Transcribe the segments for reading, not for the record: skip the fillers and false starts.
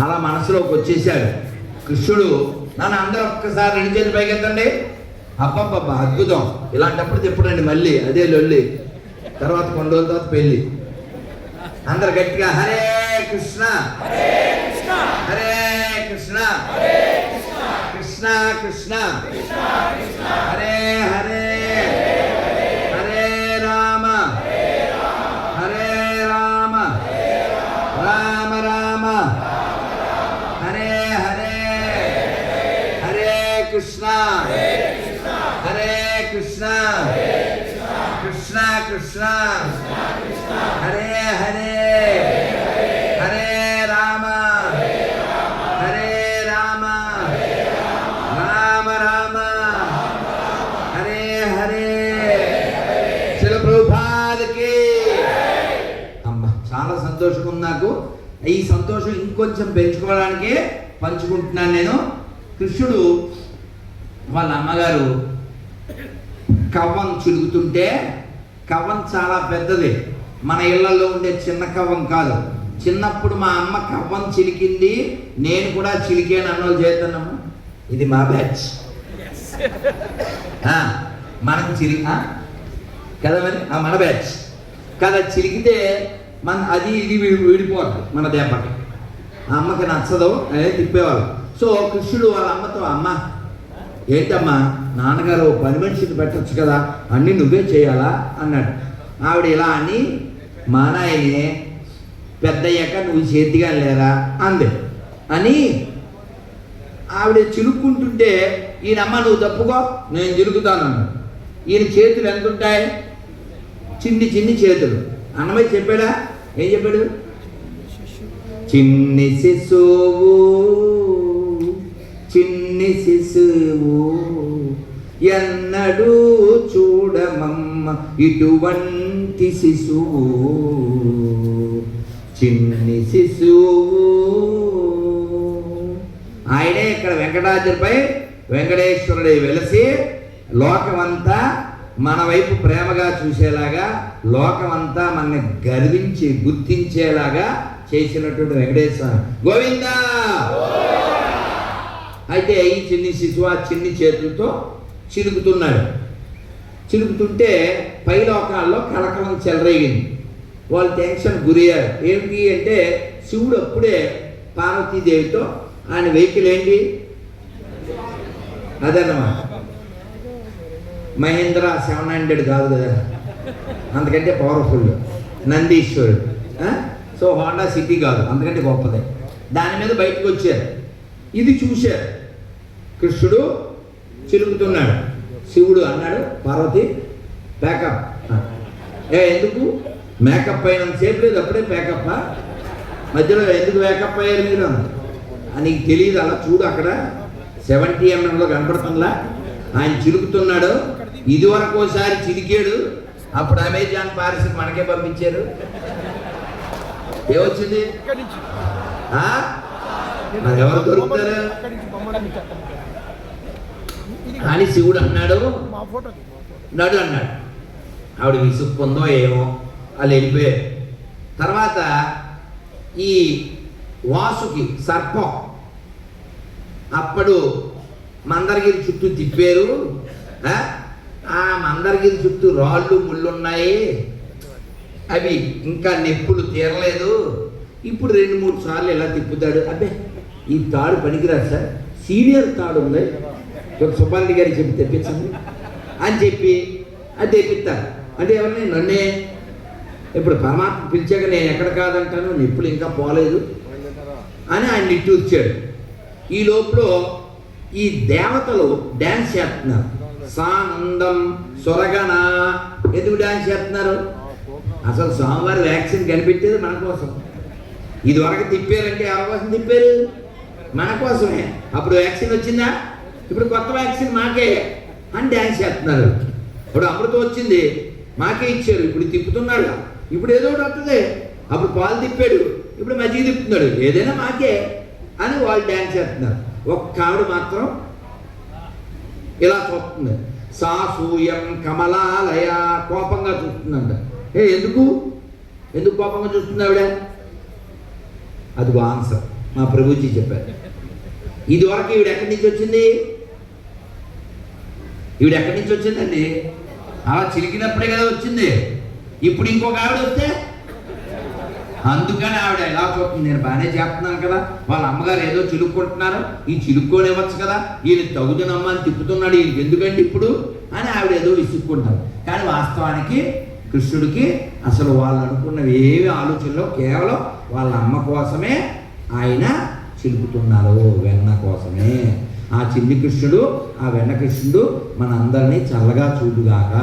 అలా మనసులోకి వచ్చేసాడు కృష్ణుడు. నన్ను అందరూ ఒక్కసారి 2 చేతులు పైకెత్తండి. అబ్బబ్బబ్బా అద్భుతం. ఇలాంటప్పుడు చెప్పుడండి మళ్ళీ అదే లొల్లి. తర్వాత కొన్ని రోజుల తర్వాత పెళ్ళి. అందరు గట్టిగా హరే కృష్ణ హరే కృష్ణ కృష్ణ కృష్ణ హరే హరే హరే రామ హరే రామ రామ రామ హరే హరే హరే కృష్ణ హరే కృష్ణ కృష్ణ కృష్ణ హరే హరే హరే రామ హరే రామ రామ రామ హరే హరే. శిల ప్రభుపాదకి. అమ్మ చాలా సంతోషంగా ఉంది నాకు. ఈ సంతోషం ఇంకొంచెం పెంచుకోవడానికే పంచుకుంటున్నాను నేను. కృష్ణుడు వాళ్ళ అమ్మగారు కవ్వం చిలుగుతుంటే, కవ్వం చాలా పెద్దది, మన ఇళ్లలో ఉండే చిన్న కవ్వం కాదు. చిన్నప్పుడు మా అమ్మ కవ్వం చిలికింది, నేను కూడా చిలికాను అన్నోళ్ళు చేస్తున్నాము. ఇది మా బ్యాచ్. మనకు కదా మరి మన బ్యాచ్ కదా. చిలికితే అది ఇది విడిపోద్ది మన దెబ్బకి. ఆ అమ్మకి నచ్చదు అనేది తిప్పేవాళ్ళు. సో కృష్ణుడు వాళ్ళ అమ్మతో, అమ్మ ఏంటమ్మా నాన్నగారు పని మనిషిని పెట్టచ్చు కదా, అన్నీ నువ్వే చేయాలా అన్నాడు. ఆవిడ ఇలా అని, మా నాయనే పెద్దయ్యాక నువ్వు చేతిగా లేరా అంది. అని ఆవిడ చిలుక్కుంటుంటే ఈయనమ్మ నువ్వు తప్పుకో నేను చిలుకుతాను అన్నాడు. ఈయన చేతులు ఎంత ఉంటాయి? చిన్ని చిన్ని చేతులు. అన్నమయ్య చెప్పాడా? ఏం చెప్పాడు? చిన్ని శిశువు చిన్ని శిశువు ఎన్నడూ చూడమమ్మ ఇటువంటి శిశువు చిన్ని శిశువు. ఆయనే ఇక్కడ వెంకటాద్రిపై వెంకటేశ్వరుడి వెలసి లోకమంతా మన వైపు ప్రేమగా చూసేలాగా, లోకమంతా మనని గర్వించి గుర్తించేలాగా చేసినటువంటి వెంకటేశ్వర గోవిందా. అయితే ఈ చిన్ని శిశువు ఆ చిన్ని చేతులతో చిలుకుతున్నాడు. చిలుకుతుంటే పై లోకాల్లో కలకలం చెలరేగింది. వాళ్ళు టెన్షన్ గురయ్యారు. ఏమిటి అంటే శివుడు అప్పుడే పార్వతీదేవితో, ఆయన వెహికల్ ఏంటి అదన్నమాట, మహేంద్ర 700 కాదు కదా, అంతకంటే పవర్ఫుల్ నందీశ్వరుడు. సో హోండా సిటీ కాదు, అంతకంటే గొప్పదే. దాని మీద బయటకు వచ్చారు. ఇది చూశారు. కృష్ణుడు చిలుకుతున్నాడు. శివుడు అన్నాడు, పార్వతి ప్యాకప్. ఎందుకు మేకప్ అయినంతసేపు లేదు, అప్పుడే ప్యాకప్. మధ్యలో ఎందుకు మేకప్ అయ్యారు మీరు? నీకు తెలియదు, అలా చూడు అక్కడ 70 mm కనపడుతుందా. ఆయన చిలుకుతున్నాడు. ఇదివరకు ఒకసారి చిలికాడు, అప్పుడు అమెజాన్ పారిస్ మనకే పంపించారు. ఏమొచ్చింది? ఎవరు దొరుకుతారు అని శివుడు అన్నాడు. నడు అన్నాడు. ఆవిడ విసుక్కుందో ఏమో, వాళ్ళు వెళ్ళిపోయారు. తర్వాత ఈ వాసుకి సర్పం అప్పుడు మందరగిరి చుట్టూ తిప్పారు. ఆ మందరగిరి చుట్టూ రాళ్ళు ముళ్ళున్నాయి, అవి ఇంకా నెప్పులు తీరలేదు. ఇప్పుడు 2-3 సార్లు ఇలా తిప్పుతాడు. అబ్బే ఈ తాడు పనికిరాదు సార్, సీనియర్ తాడు ఉంది, సుబ్బారెడ్డి గారికి చెప్పి తెప్పించండి అని చెప్పి అది తెప్పిస్తారు. అంటే ఎవరిని? నన్నే. ఇప్పుడు పరమాత్మ పిలిచాక నేను ఎక్కడ కాదంటాను, నెప్పులు ఇంకా పోలేదు అని ఆయన నిట్టూర్చాడు. ఈ లోపల ఈ దేవతలు డ్యాన్స్ చేస్తున్నారు. సానందం సొరగన. ఎందుకు డ్యాన్స్ చేస్తున్నారు? అసలు స్వామివారి వ్యాక్సిన్ కనిపెట్టేది మన కోసం. ఇదివరకు తిప్పారంటే ఎవరి కోసం తిప్పారు? మన కోసమే. అప్పుడు వ్యాక్సిన్ వచ్చిందా? ఇప్పుడు కొత్త వ్యాక్సిన్ మాకే అని డ్యాన్స్ చేస్తున్నారు. ఇప్పుడు అమృతం వచ్చింది, మాకే ఇచ్చారు, ఇప్పుడు తిప్పుతున్నాడు. ఇప్పుడు ఏదో ఒకటి వస్తుంది. అప్పుడు పాలు తిప్పాడు, ఇప్పుడు మజ్జిగ తిప్పుతున్నాడు, ఏదైనా మాకే అని వాళ్ళు డ్యాన్స్ చేస్తున్నారు. ఒక్క ఆవిడ మాత్రం ఇలా చూస్తుంది. సాసూయం కమలాలయ. కోపంగా చూస్తుందంట. ఎందుకు కోపంగా చూస్తుంది ఆవిడ? అది ఆన్సర్. మా ప్రభుజీ చెప్పారు. ఇదివరకు ఈవిడ ఎక్కడి నుంచి వచ్చింది? ఈవిడ ఎక్కడి నుంచి వచ్చిందండి? అలా చిలికినప్పుడే కదా వచ్చింది. ఇప్పుడు ఇంకొక ఆవిడ వస్తే అందుకని ఆవిడ ఎలా చూస్తుంది, నేను బాగానే చేస్తున్నాను కదా, వాళ్ళ అమ్మగారు ఏదో చిలుక్కుంటున్నారు, ఈ చిలుక్కోనివ్వచ్చు కదా, ఈయన తగుదనమ్మ అని తిప్పుతున్నాడు, ఈయనకి ఎందుకండి ఇప్పుడు అని ఆవిడ ఏదో విసుక్కుంటారు. కానీ వాస్తవానికి కృష్ణుడికి అసలు వాళ్ళు అనుకున్నవి ఏవి ఆలోచనలో కేవలం వాళ్ళ అమ్మ కోసమే ఆయన చిలుపుతున్నారు, వెన్న కోసమే. ఆ చిన్ని కృష్ణుడు, ఆ వెన్న కృష్ణుడు మన అందరినీ చల్లగా చూడుగాక.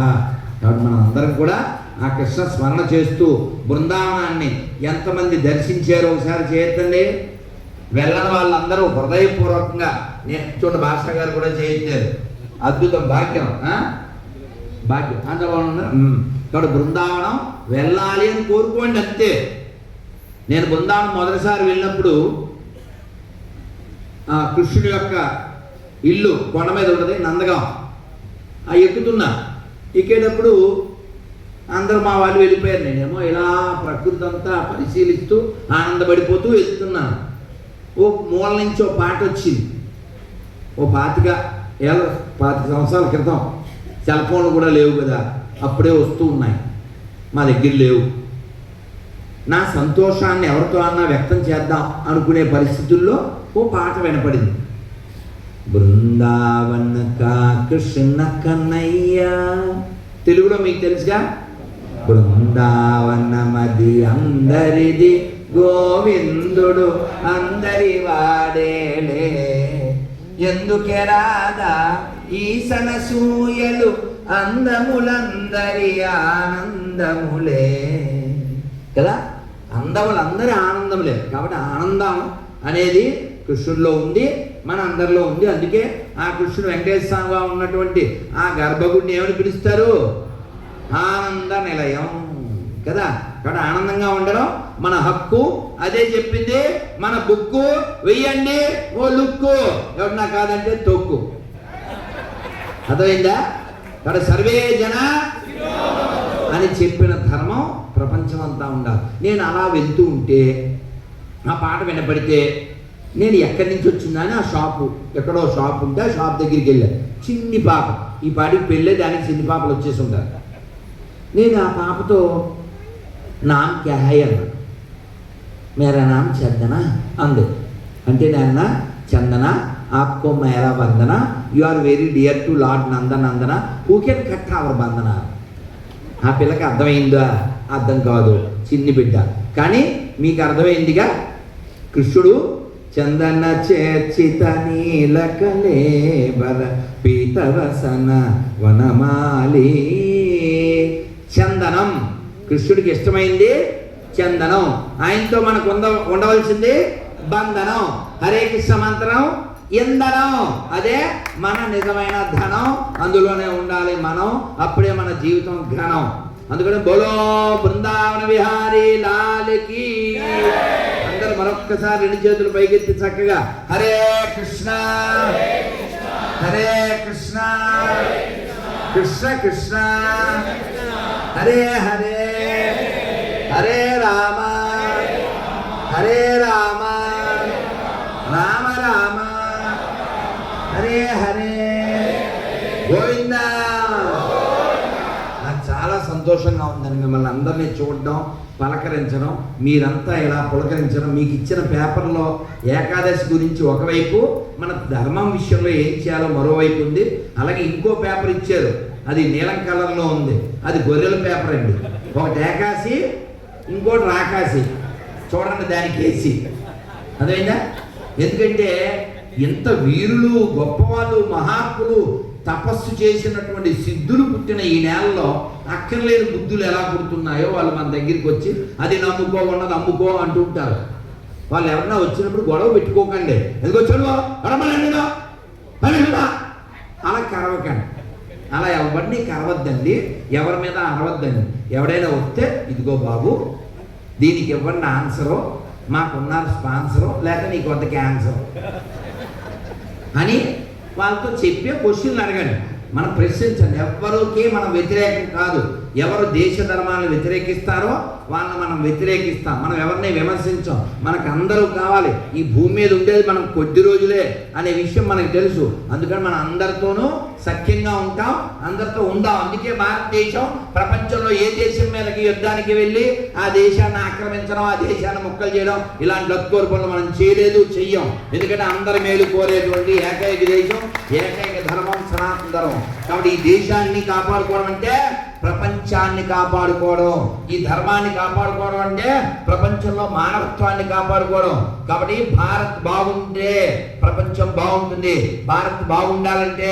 కాబట్టి మనం అందరం కూడా ఆ కృష్ణ స్మరణ చేస్తూ బృందావనాన్ని ఎంతమంది దర్శించారో ఒకసారి చేయొద్దండి. వెళ్ళని వాళ్ళందరూ హృదయపూర్వకంగా చూడండి, భాష గారు కూడా చేయించారు, అద్భుతం, భాగ్యం భాగ్యం అందరూ ఉన్నారు. కాబట్టి బృందావనం వెళ్ళాలి అని కోరుకోండి అంతే. నేను బృందావనం మొదటిసారి వెళ్ళినప్పుడు కృష్ణుడి యొక్క ఇల్లు కొండ మీద ఉంటుంది, నందగాం. ఎక్కుతున్నా, ఎక్కేటప్పుడు అందరూ మా వాళ్ళు వెళ్ళిపోయారు, నేనేమో ఇలా ప్రకృతి అంతా పరిశీలిస్తూ ఆనందపడిపోతూ వెళ్తున్నాను. ఓ మూల నుంచి ఓ పాట వచ్చింది. ఓ 25 సంవత్సరాల క్రితం, సెల్ ఫోన్లు కూడా లేవు కదా, అప్పుడే వస్తూ ఉన్నాయి, మా దగ్గర లేవు. నా సంతోషాన్ని ఎవరితో అన్నా వ్యక్తం చేద్దాం అనుకునే పరిస్థితుల్లో ఓ పాట వినపడింది. బృందావన కా కృష్ణ కన్నయ్య, తెలుగులో మీకు తెలుసుగా, బృందావనమది అందరిది, గోవిందుడు అందరి వాడేలే, ఎందుకే రాదా ఈసన సూయలు, అందములందరి ఆనందములే కదా, అందములందరి ఆనందములే. కాబట్టి ఆనందం అనేది కృష్ణుడిలో ఉంది, మన అందరిలో ఉంది. అందుకే ఆ కృష్ణుడు వెంకటేశ్వర స్వామిగా ఉన్నటువంటి ఆ గర్భగుడిని ఏమని పిలుస్తారు? ఆనంద నిలయం కదా. కాబట్టి ఆనందంగా ఉండడం మన హక్కు. అదే చెప్పింది మన బుక్కు, వెయ్యండి ఓ లుక్కు, ఎవరన్నా కాదంటే తొక్కు. అర్థమైందా? కాబట్టి సర్వే జన అని చెప్పిన ధర్మం ప్రపంచం అంతా ఉండాలి. నేను అలా వెళ్తూ ఉంటే ఆ పాట వినపడితే నేను ఎక్కడి నుంచి వచ్చిందా అని ఆ షాపు, ఎక్కడో షాప్ ఉంటే ఆ షాప్ దగ్గరికి వెళ్ళాను. చిన్ని పాప, ఈ పాటికి పెళ్ళే, దానికి చిన్ని పాపలు వచ్చేసి ఉంటారు. నేను ఆ పాపతో నామ్ క్యా హై అన్నా. మేరా నామ్ చందన అంది. అంటే నాన్న చందన, ఆప్కో మేరా వందన, you are very dear to lord Nandanandan, who can cut our బంధన. ఆ పిల్లకి అర్థమైందా? అర్థం కాదు, చిన్ని బిడ్డ. కానీ మీకు అర్థమైందిగా, కృష్ణుడు చందన చేర్చిత నీలకలేబర పీతవసన వనమాలి. చందనం కృష్ణుడికి ఇష్టమైంది, చందనం. ఆయనతో మనకు ఉండవలసింది బంధనం. హరే కృష్ణ మంత్రం ఇంధనం, అదే మన నిజమైన ధనం. అందులోనే ఉండాలి మనం, అప్పుడే మన జీవితం ఘనం. అందుకని బోలో బృందావన విహారీ లాల్కి. అందరూ మరొక్కసారి 2 చేతులు పైకెత్తి చక్కగా హరే కృష్ణ హరే కృష్ణ కృష్ణ కృష్ణ హరే హరే హరే రామ హరే రామ రామ రామ హరే హరే గోవింద. నాకు చాలా సంతోషంగా ఉందని మిమ్మల్ని అందరినీ చూడడం, పలకరించడం, మీరంతా ఇలా పులకరించడం. మీకు ఇచ్చిన పేపర్లో ఏకాదశి గురించి ఒకవైపు, మన ధర్మం విషయంలో ఏం చేయాలో మరోవైపు ఉంది. అలాగే ఇంకో పేపర్ ఇచ్చారు, అది నీలం కలర్లో ఉంది, అది గొర్రెల పేపర్ అండి. ఒకటి ఏకాశి, ఇంకోటి రాకాశి. చూడండి దానికి వేసి, అదేందా? ఎందుకంటే ఎంత వీరులు, గొప్పవాళ్ళు, మహాత్ములు, తపస్సు చేసినటువంటి సిద్ధులు పుట్టిన ఈ నేలలో అక్కర్లేని బుద్ధులు ఎలా పుడుతున్నాయో వాళ్ళు మన దగ్గరికి వచ్చి అది నమ్ముకో, ఉన్నది అమ్ముకో అంటుంటారు. వాళ్ళు ఎవరన్నా వచ్చినప్పుడు గొడవ పెట్టుకోకండి, ఎందుకు వచ్చాడు అలా కరవకండి. అలా ఎవరిని కరవద్దండి, ఎవరి మీద అరవద్దండి. ఎవడైనా వస్తే ఇదిగో బాబు దీనికి ఇవ్వండి ఆన్సరు, మాకున్నారు స్పాన్సరు, లేక నీకు వద్ద క్యాన్సర్ అని వాళ్ళతో చెప్పే క్వశ్చన్లు అడగండి. మనం ప్రశ్నించండి. ఎవరికి మనం వ్యతిరేకం కాదు. ఎవరు దేశ ధర్మాలను వ్యతిరేకిస్తారో వాళ్ళని మనం వ్యతిరేకిస్తాం. మనం ఎవరిని విమర్శించాం. మనకు అందరూ కావాలి. ఈ భూమి మీద ఉండేది మనం కొద్ది రోజులే అనే విషయం మనకు తెలుసు. అందుకని మనం అందరితోనూ సఖ్యంగా ఉంటాం, అందరితో ఉందాం. అందుకే భారతదేశం ప్రపంచంలో ఏ దేశం మీదకి యుద్ధానికి వెళ్ళి ఆ దేశాన్ని ఆక్రమించడం, ఆ దేశాన్ని ముక్కలు చేయడం, ఇలాంటి లక్కోరు పనులు మనం చేయలేదు, చెయ్యం. ఎందుకంటే అందరి మేలు కోరేటువంటి ఏకైక దేశం, ఏకైక ధర్మం సనాతన ధర్మం. కాబట్టి ఈ దేశాన్ని కాపాడుకోవడం అంటే ప్రపంచాన్ని కాపాడుకోవడం, ఈ ధర్మాన్ని కాపాడుకోవడం అంటే ప్రపంచంలో మానవత్వాన్ని కాపాడుకోవడం. కాబట్టి భారత్ బాగుంటే ప్రపంచం బాగుంటుంది. భారత్ బాగుండాలంటే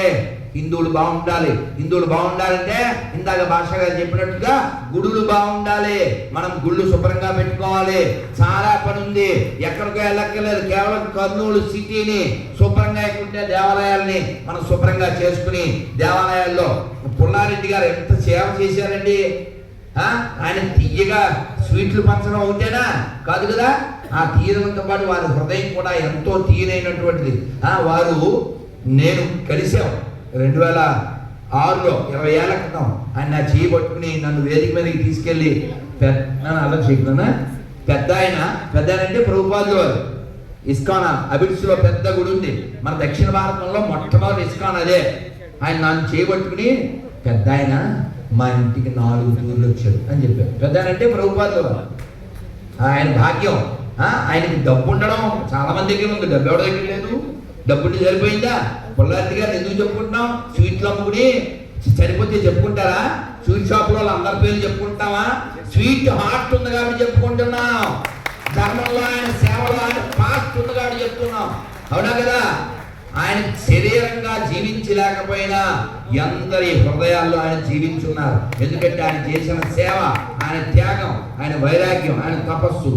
హిందువులు బాగుండాలి. హిందువులు బాగుండాలంటే ఇందాక భాష గారు చెప్పినట్టుగా గుడులు బాగుండాలి. మనం గుళ్ళు శుభ్రంగా పెట్టుకోవాలి. చాలా పని ఉంది, ఎక్కడికో వెళ్ళక్కర్లేదు. కేవలం కర్నూలు సిటీని శుభ్రంగా ఎక్కుంటే దేవాలయాల్ని మనం శుభ్రంగా చేసుకుని, దేవాలయాల్లో పుల్లారెడ్డి గారు ఎంత సేవ చేశారండి. ఆయన తీయగా స్వీట్లు పంచడం ఒకటేనా కాదు కదా, ఆ తీయడంతో పాటు వారి హృదయం కూడా ఎంతో తీయనైనటువంటిది. వారు నేను కలిసాం 2006లో 20 ఏళ్ల క్రితం. ఆయన నా చేయి పట్టుకుని నన్ను వేదిక మీదకి తీసుకెళ్ళి అలా చెప్పినా పెద్ద ఆయన అంటే ప్రభుపాదులు వారు. ఇస్కాన్ అబిడ్స్లో పెద్ద గుడి ఉంది. మన దక్షిణ భారతంలో మొట్టమొదటి ఇస్కాన్ అదే. ఆయన నన్ను చేయబట్టుకుని పెద్ద ఆయన మా ఇంటికి 4 టూర్లు వచ్చాడు అని చెప్పారు. పెద్ద ఆయన అంటే ప్రభుపాదులు వారు. ఆయన భాగ్యం. ఆయనకి డబ్బు ఉండడం చాలా మంది దగ్గర ఉంది. డబ్బు ఎవరి దగ్గర లేదు. డబ్బుండి సరిపోయిందా? పుల్లారెడ్డి గారు ఎందుకు చెప్పుకుంటున్నాం? స్వీట్లు అమ్ముకుని సరిపోతే చెప్పుకుంటారా? స్వీట్ షాప్ లో అందరి పేర్లు చెప్పుకుంటావా? స్వీట్ హార్ట్ ఉంది కాబట్టి చెప్పుకుంటున్నాం. ధర్మంలో ఆయన సేవలో ఆయన ఫాస్ట్ ఉంది కాబట్టి చెప్తున్నాం. అవునా కదా? ఆయన శరీరంగా జీవించలేకపోయినా అందరి హృదయాల్లో ఆయన జీవించున్నారు. ఎందుకంటే ఆయన చేసిన సేవ, ఆయన త్యాగం, ఆయన వైరాగ్యం, ఆయన తపస్సు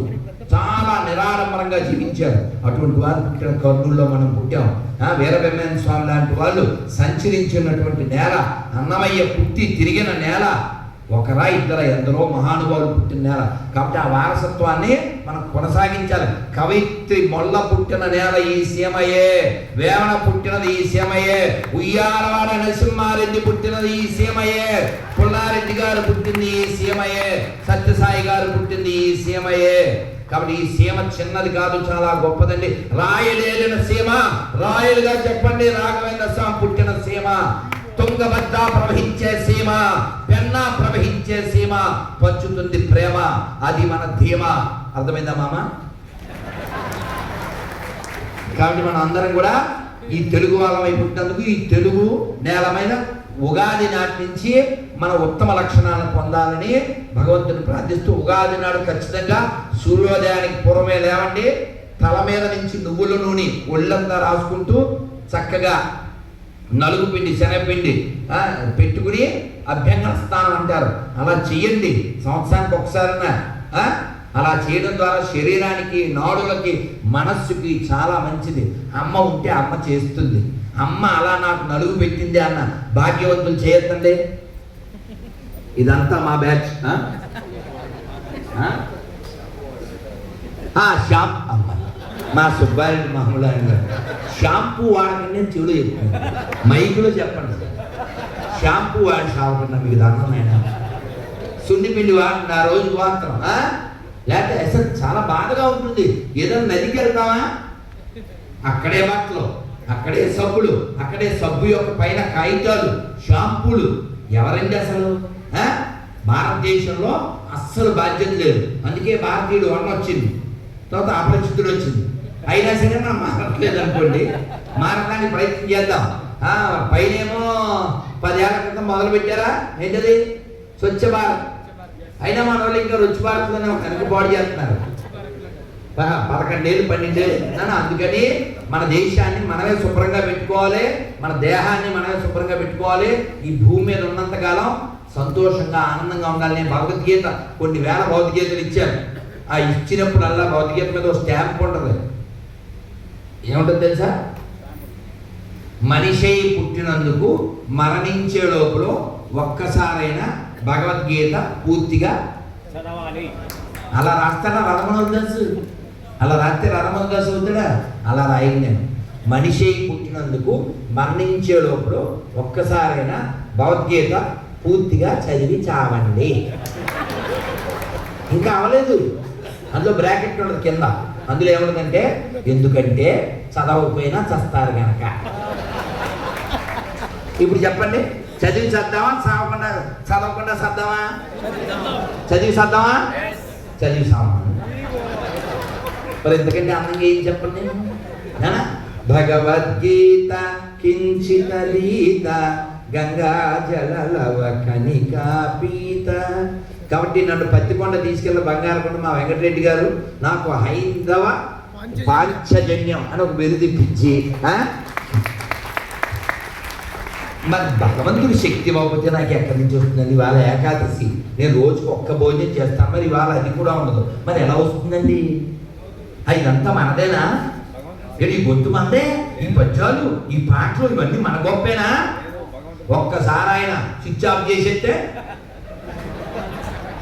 చాలా నిరాడంబరంగా జీవించారు. అటువంటి వారు పుట్టిన కర్నూలులో మనం పుట్టాం. వీరబ్రహ్మేంద్ర స్వామి లాంటి వాళ్ళు సంచరించినటువంటి నేల, అన్నమయ్య పుట్టి తిరిగిన నేల, ఒకరా ఇద్దర ఎందరో మహానుభావులు పుట్టిన నేల. కాబట్టి ఆ వారసత్వాన్ని మనం కొనసాగించాలి. కవిత్రి మొల్ల పుట్టిన నేల ఈ సీమయే, వేమన పుట్టినది ఈ సీమయే, ఉయ్యాలవాడ నరసింహారెడ్డి పుట్టినది ఈ సీమయే, పుల్లారెడ్డి గారు పుట్టింది ఈ సీమయే, సత్యసాయి గారు పుట్టింది ఈ సీమయే. కాబట్టి ఈ సీమ చిన్నది కాదు, చాలా గొప్పదండి. రాయలేలిన సీమ, రాయలుగా చెప్పండి. రాఘవేంద్ర స్వామి పుట్టిన సీమ, తుంగభద్ర ప్రవహించే సీమ, పెన్నా ప్రవహించే సీమ, పంచుతుంది ప్రేమ, అది మన ధీమ. అర్థమైందా మామ? కాబట్టి మనం అందరం కూడా ఈ తెలుగు వాళ్ళమై పుట్టినందుకు ఈ తెలుగు నేల మీద ఉగాది నాటి నుంచి మన ఉత్తమ లక్షణాలను పొందాలని భగవంతుని ప్రార్థిస్తూ, ఉగాది నాడు ఖచ్చితంగా సూర్యోదయానికి పూర్వమే లేవండి. తల మీద నుంచి నువ్వుల నూనె ఒళ్ళంతా రాసుకుంటూ చక్కగా నలుగు పిండి, శనగపిండి పెట్టుకుని అభ్యంగన స్నానం అంటారు. అలా చెయ్యండి సంవత్సరానికి ఒకసారైనా. అలా చేయడం ద్వారా శరీరానికి, నాడులకి, మనస్సుకి చాలా మంచిది. అమ్మ ఉంటే అమ్మ చేస్తుంది. అమ్మ అలా నాకు నలుగు పెట్టింది అన్న భాగ్యవంతులు చేయొద్దండి. ఇదంతా మా బ్యాచ్. షాంపూ అమ్మ, మా సుబ్బారెడ్డి మామూలు షాంపూ వాడకండి అని చెవులు చెప్తున్నాను. మైకులో చెప్పండి, షాంపూ వాడి సాగుతున్నా మీకు దండమైనా. సున్నిపిండి వాడిన ఆ రోజుకి మాత్రం, లేకపోతే అసలు చాలా బాధగా ఉంటుంది. ఏదైనా నదికి వెళ్తామా, అక్కడే బట్టలు, అక్కడే సబ్బులు, అక్కడే సబ్బు యొక్క పైన కాగితాలు, షాంపూలు. ఎవరండి అసలు? భారతదేశంలో అస్సలు బాధ్యత లేదు. అందుకే భారతీయుడు వల్ల వచ్చింది, తర్వాత అపరిచితుడు వచ్చింది. అయినా సరే మనం మారట్లేదు అనుకోండి. మారడానికి ప్రయత్నం చేద్దాం. పైనేమో 10 ఏళ్ల క్రితం మొదలు పెట్టారా ఏంటది? స్వచ్ఛ భారత్. అయినా మన వాళ్ళు ఇంకా రుచి భారత్లోనే వెనకబాటు చేస్తున్నారు. 11 ఏళ్ళు 12 ఏళ్ళు. అందుకని మన దేశాన్ని మనమే శుభ్రంగా పెట్టుకోవాలి, మన దేహాన్ని మనమే శుభ్రంగా పెట్టుకోవాలి. ఈ భూమి మీద ఉన్నంతకాలం సంతోషంగా, ఆనందంగా ఉండాలని భగవద్గీత కొన్ని వేల భగవద్గీతలు ఇచ్చారు. ఆ ఇచ్చినప్పుడల్లా భగవద్గీత మీద ఒక స్టాంప్ ఉంటుంది. ఏముంటుంది తెలుసా? మనిషి పుట్టినందుకు మరణించే లోపల ఒక్కసారైనా భగవద్గీత పూర్తిగా చదవాలి. అలా రాస్తాడా రమణోదాసు? అలా రాస్తే రమణోదాసు అవుతాడా? అలా రాయండి నేను. మనిషి పుట్టినందుకు మరణించే లోపల ఒక్కసారైనా భగవద్గీత పూర్తిగా చదివి చావండి. ఇంకా అవలేదు, అందులో బ్రాకెట్ ఉండదు కింద. అందులో ఏముంటుందంటే ఎందుకంటే చదవకపోయినా చస్తారు కనుక. ఇప్పుడు చెప్పండి, చదివి చద్దామా చదవకుండా చద్దామా? చదివి చద్దామా? చదివి సామా? మరి ఎందుకంటే అందంగా ఏం చెప్పండి. భగవద్గీత కించిత లీత గంగా జలలవ కనికా పీత. కాబట్టి నన్ను పత్తికొండ తీసుకెళ్ళి బంగారకొండ మా వెంకటరెడ్డి గారు నాకు హైందవ పాంచజన్యం అని ఒక బిరుదిప్పించి, మరి భగవంతుడి శక్తి ఇవ్వకపోతే నాకు ఎక్కడి నుంచి వస్తుందండి? ఇవాళ ఏకాదశి, నేను రోజుకు ఒక్క భోజనం చేస్తాను, మరి ఇవాళ అది కూడా ఉండదు, మరి ఎలా వస్తుందండి? ఇదంతా మనదేనా? ఈ గొంతు మనదే, ఈ పద్యాలు, ఈ పాటలు ఇవన్నీ మన గొప్పేనా? ఒక్కసారి ఆయన స్విచ్ ఆఫ్ చేసేస్తే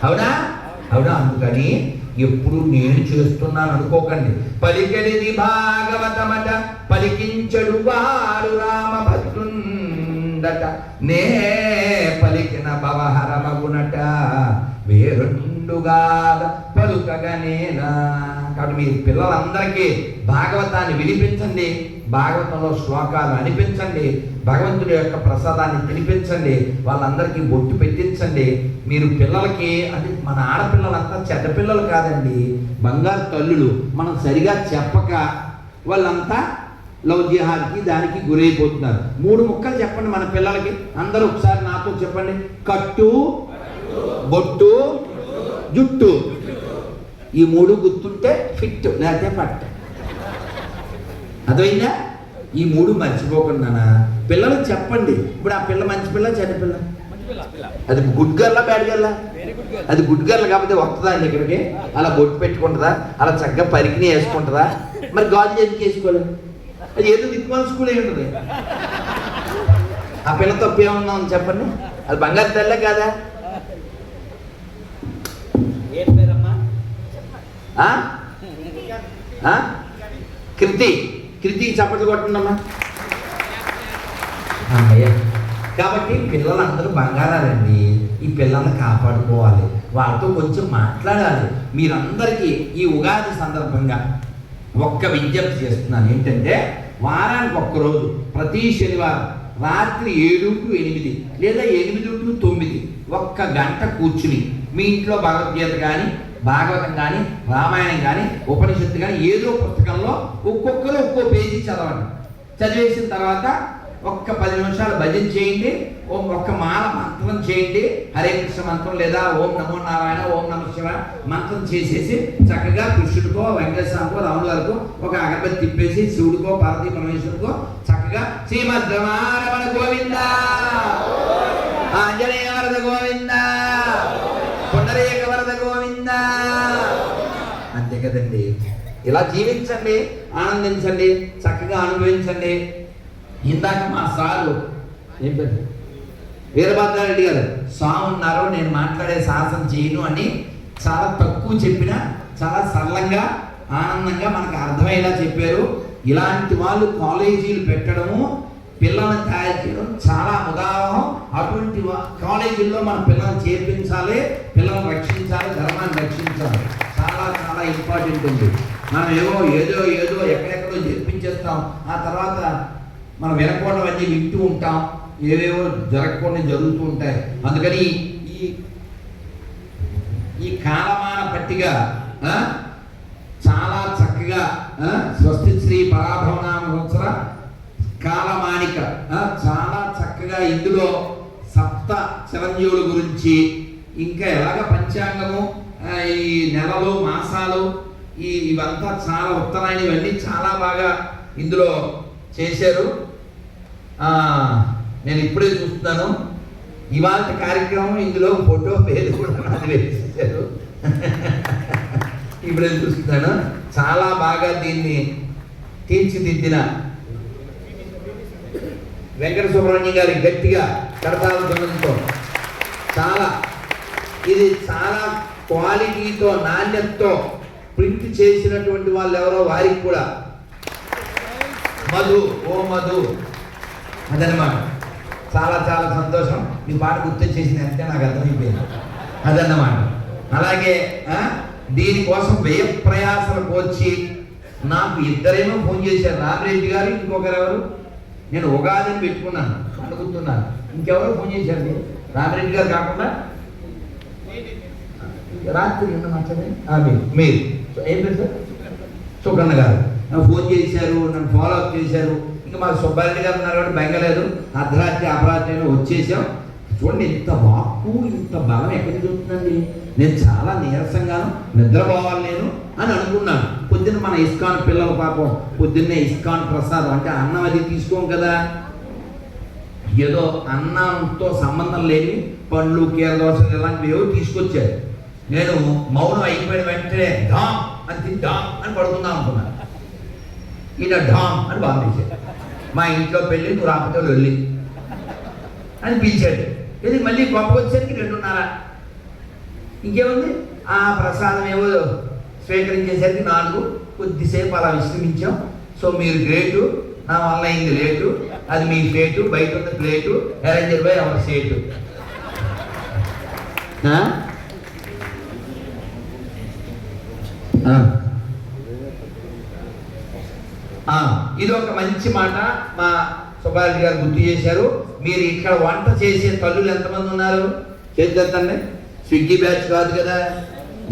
అవునా? అందుకని ఎప్పుడు నేను చేస్తున్నాను అనుకోకండి. పలికెడిది భాగవతమట పలికించడు వారు రామభద్రుండట, నే పలికిన భవహరమగునట వేరుండుగా పలుకగనేనా. కాబట్టి మీ పిల్లలందరికీ భాగవతాన్ని వినిపించండి, భాగవతంలో శ్లోకాలు అనిపించండి, భగవంతుడి యొక్క ప్రసాదాన్ని తినిపించండి, వాళ్ళందరికీ బొట్టు పెట్టించండి. మీరు పిల్లలకి, అంటే మన ఆడపిల్లలంతా చెడ్డ పిల్లలు కాదండి, బంగారు తల్లులు. మనం సరిగా చెప్పక వాళ్ళంతా లవ్ జిహాద్కి దానికి గురైపోతున్నారు. 3 ముక్కలు చెప్పండి మన పిల్లలకి, అందరూ ఒకసారి నాతో చెప్పండి. కట్టు, బొట్టు, జుట్టు. ఈ 3 గుర్తుంటే ఫిట్, లేకపోతే పట్ట. అర్థమైందా? ఈ 3 మర్చిపోకుండా పిల్లలకు చెప్పండి. ఇప్పుడు ఆ పిల్ల మంచి పిల్ల చెడ్డ పిల్ల? అది గుడ్ గర్లా బ్యాడ్ గర్లా? అది గుడ్ గర్ల్ కాబట్టి వస్తుందా అండి ఇక్కడికి? అలా బొట్టు పెట్టుకుంటుందా? అలా చక్కగా పరికిని వేసుకుంటుందా? మరి గాజు ఎందుకు వేసుకోలేదు? అది ఏదో దిక్కుమాల స్కూల్ ఏ ఉంటుంది. ఆ పిల్ల తప్పు ఏమన్నా చెప్పండి, అది బంగారు తెల్లే కాదా? కృతి చప్పట్లు కొట్టండమ్మా. కాబట్టి పిల్లలందరూ బంగారాలండి, ఈ పిల్లల్ని కాపాడుకోవాలి, వాళ్ళతో కొంచెం మాట్లాడాలి. మీరందరికీ ఈ ఉగాది సందర్భంగా ఒక్క విజ్ఞప్తి చేస్తున్నాను. ఏంటంటే వారానికి ఒక్కరోజు ప్రతి శనివారం రాత్రి 7 to 8 లేదా 8 to 9 ఒక్క గంట కూర్చుని మీ ఇంట్లో భగవద్గీత కానీ, భాగవతం కానీ, రామాయణం కానీ, ఉపనిషత్తు కానీ ఏదో పుస్తకంలో ఒక్కొక్కరు ఒక్కో పేజీ చదవండి. చదివేసిన తర్వాత ఒక్క 10 నిమిషాలు భజన చేయండి, ఒక్క మాల మంత్రం చేయండి, హరే కృష్ణ మంత్రం లేదా ఓం నమో నారాయణ, ఓం నమ శివాయ మంత్రం చేసేసి చక్కగా కృష్ణుడికో, వెంకటేశ్వరకో, రాముల గారికో ఒక అగరబత్తి తిప్పేసి శివుడికో, పార్వతీ పరమేశ్వరుడికో చక్కగా శ్రీమద్రమారమణ గోవింద, ఆంజనేయ వరద గోవింద, పుండరీక వరద గోవింద. అంతే కదండి. ఇలా జీవించండి, ఆనందించండి, చక్కగా అనుభవించండి. ఇందాక మా సారు ఏం పేరు వీరభద్రారెడ్డి గారు స్వామి ఉన్నారు, నేను మాట్లాడే సాహసం చేయను అని చాలా తక్కువ చెప్పినా చాలా సరళంగా ఆనందంగా మనకు అర్థమయ్యేలా చెప్పారు. ఇలాంటి వాళ్ళు కాలేజీలు పెట్టడము, పిల్లల్ని తయారు చేయడం చాలా ఉదాహరణ. అటువంటి కాలేజీల్లో మన పిల్లల్ని చేర్పించాలి, పిల్లల్ని రక్షించాలి, ధర్మాన్ని రక్షించాలి. చాలా చాలా ఇంపార్టెంట్ ఉంది. మనం ఏదో ఎక్కడెక్కడో చేర్పించేస్తాం, ఆ తర్వాత మనం వినకూడవన్నీ వింటూ ఉంటాం, ఏవేవో జరగకుండా జరుగుతూ ఉంటాయి. అందుకని ఈ కాలమాన పట్టిక చాలా చక్కగా స్వస్తి శ్రీ పరాభవనామ సంవత్సర కాలమానిక చాలా చక్కగా ఇందులో సప్త చిరంజీవుల గురించి, ఇంకా ఎలాగ పంచాంగము, ఈ నెలలు, మాసాలు, ఇవంతా చాలా ఉత్తరాయణ, ఇవన్నీ చాలా బాగా ఇందులో చేశారు. నేను ఇప్పుడే చూస్తున్నాను ఇవాళ కార్యక్రమం, ఇందులో ఫోటో పేరు కూడా వేసేసారు. ఇప్పుడే చూస్తున్నాను. చాలా బాగా దీన్ని తీర్చిదిద్దిన వెంకట సుబ్రహ్మణ్యం గారి గట్టిగా కడతాల ధ్వనంతో ఇది చాలా క్వాలిటీతో, నాణ్యతతో ప్రింట్ చేసినటువంటి వాళ్ళు ఎవరో వారికి కూడా మధు, ఓ మధు, అదనమాట. చాలా చాలా సంతోషం. మీ పాట గుర్తొచ్చేసింది అంటే నాకు అర్థమైపోయింది. అదన్నమాట. అలాగే దీనికోసం వ్యయ ప్రయాసలు కోర్చి నాకు ఇద్దరేమో ఫోన్ చేశారు, రామిరెడ్డి గారు, ఇంకొకరు ఎవరు, నేను ఉగాదిని పెట్టుకున్నాను అనుకుంటున్నాను, ఇంకెవరో ఫోన్ చేశారు. రామిరెడ్డి గారు కాకుండా రాత్రి మీరు ఏం పేరు సార్, సుకన్న గారు ఫోన్ చేశారు, నన్ను ఫాలో అప్ చేశారు. ఇంకా మా సుబ్బారెడ్డి గారు ఉన్నారు కాబట్టి బెంగలేదు. అర్ధరాత్రి అపరాత్రి వచ్చేసాం. చూడండి ఇంత వాక్కు ఇంత బలం ఎక్కడికి చూస్తుందండి. నేను చాలా నీరసంగాను నిద్రపోవాలి నేను అని అనుకున్నాను. పొద్దున్న మన ఇస్కాన్ పిల్లల పాపం పొద్దున్నే ఇస్కాన్ ప్రసాదం అంటే అన్నం అది తీసుకోం కదా, ఏదో అన్నంతో సంబంధం లేని పండ్లు, కీర దోశలు ఇలాంటివి ఏవో తీసుకొచ్చారు. నేను మౌనం అయిపోయిన వెంటనే ఢామ్ అని ఢామ్ అని పడుకుందాం అనుకున్నాను. ఈయన ఢామ్ అని బాంబేశాడు. మా ఇంట్లో పెళ్ళి, నువ్వు రాకపోతే వెళ్ళి అని పిలిచాడు. ఇది మళ్ళీ గొప్ప వచ్చేసరికి 2:30. ఇంకేముంది, ఆ ప్రసాదం ఏవో స్వీకరించేసరికి 4. కొద్దిసేపు అలా విశ్రమించాం. సో మీరు గ్రేటు, నా వల్ల అయింది లేటు, అది మీ ప్లేటు, బయట ఉన్న ప్లేటు, అరేంజర్ బై అవర్ సేటు. ఇది ఒక మంచి మాట మా సుబ్బారెడ్డి గారు గుర్తు చేశారు. మీరు ఇక్కడ వంట చేసే తల్లులు ఎంతమంది ఉన్నారు చేద్దండి. స్విగ్గీ బ్యాచ్ కాదు కదా,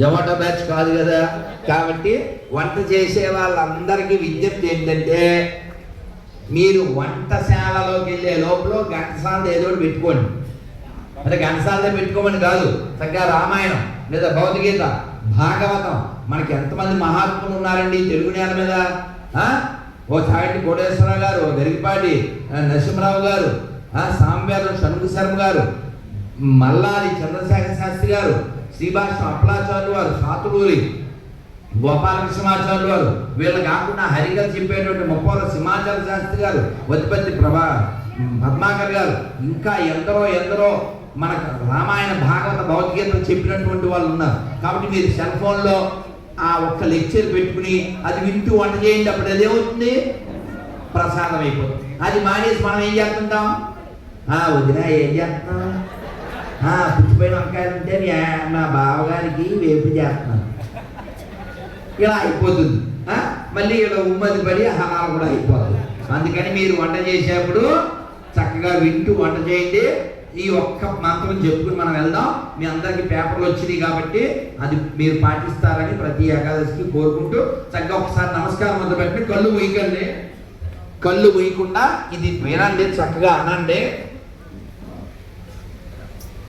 జొమాటో బ్యాచ్ కాదు కదా. కాబట్టి వంట చేసే వాళ్ళందరికీ విజ్ఞప్తి ఏంటంటే, మీరు వంటశాలలోకి వెళ్ళే లోపల ఘంటసాల ఏదో పెట్టుకోండి. అంటే ఘంటసాలదే పెట్టుకోమని కాదు, చక్కగా రామాయణం లేదా భగవద్గీత, భాగవతం. మనకి ఎంతమంది మహాత్ములు ఉన్నారండి తెలుగు నేల మీద. ఓ చాగంటి కోటేశ్వరరావు గారు, ఓ గరికపాటి నరసింహరావు గారు, సాంబేరం షణ్ముఖ శర్మ గారు, మల్లాది చంద్రశేఖర శాస్త్రి గారు, శ్రీభాష్యం అప్పలాచార్యులు వారు, శాతులూరి గోపాలకృష్ణమాచార్యులు వారు, వీళ్ళు కాకుండా హరికథ చెప్పేటువంటి ముప్పవర సింహాచార్య శాస్త్రి గారు, వతిపత్తి పద్మాకర్ గారు, ఇంకా ఎందరో మనకు రామాయణ భాగవత భగవద్గీతలు చెప్పినటువంటి వాళ్ళు ఉన్నారు. కాబట్టి మీరు సెల్ ఫోన్లో ఆ ఒక్క లెక్చర్ పెట్టుకుని అది వింటూ వంట చేయండి. అప్పుడు అదేమవుతుంది, ప్రసాదం అయిపోతుంది. అది మానేసి మనం ఏం చేస్తుంటాం, వదిన ఏం చేస్తున్నాం, పుచ్చిపోయిన వంకాయలు ఉంటే మా బావగారికి వేపు చేస్తున్నాను, ఇలా అయిపోతుంది. మళ్ళీ ఇలా ఉమ్మది పడి హాలు కూడా అయిపోతుంది. అందుకని మీరు వంట చేసేప్పుడు చక్కగా వింటూ వంట చేయండి. ఈ ఒక్క మంత్రం చెప్పుకుని మనం వెళ్దాం. మీ అందరికీ పేపర్లు వచ్చినాయి కాబట్టి అది మీరు పాటిస్తారని ప్రతి ఏకాదశికి కోరుకుంటూ చక్కగా ఒకసారి నమస్కారం మొదలుపెట్టి కళ్ళు మూయకండి, కళ్ళు మూయకుండా ఇది వినండి, చక్కగా అనండి.